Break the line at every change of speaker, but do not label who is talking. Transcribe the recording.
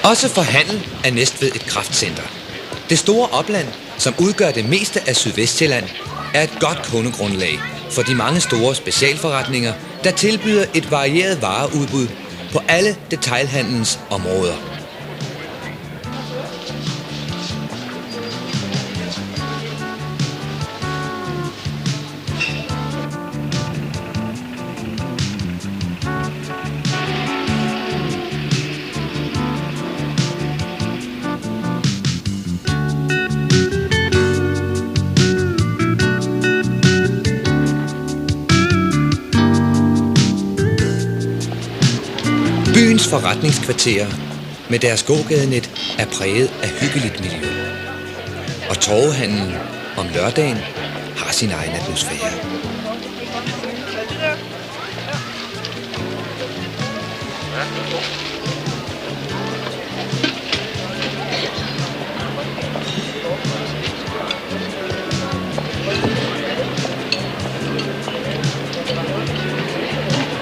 Også for handel er Næstved et kraftcenter. Det store opland, som udgør det meste af Sydvestsjælland, er et godt kundegrundlag for de mange store specialforretninger, der tilbyder et varieret vareudbud på alle detailhandelens områder. Byens forretningskvarterer med deres gågadenet er præget af hyggeligt miljø. Og torvehandlen om lørdagen har sin egen atmosfære.
Ja.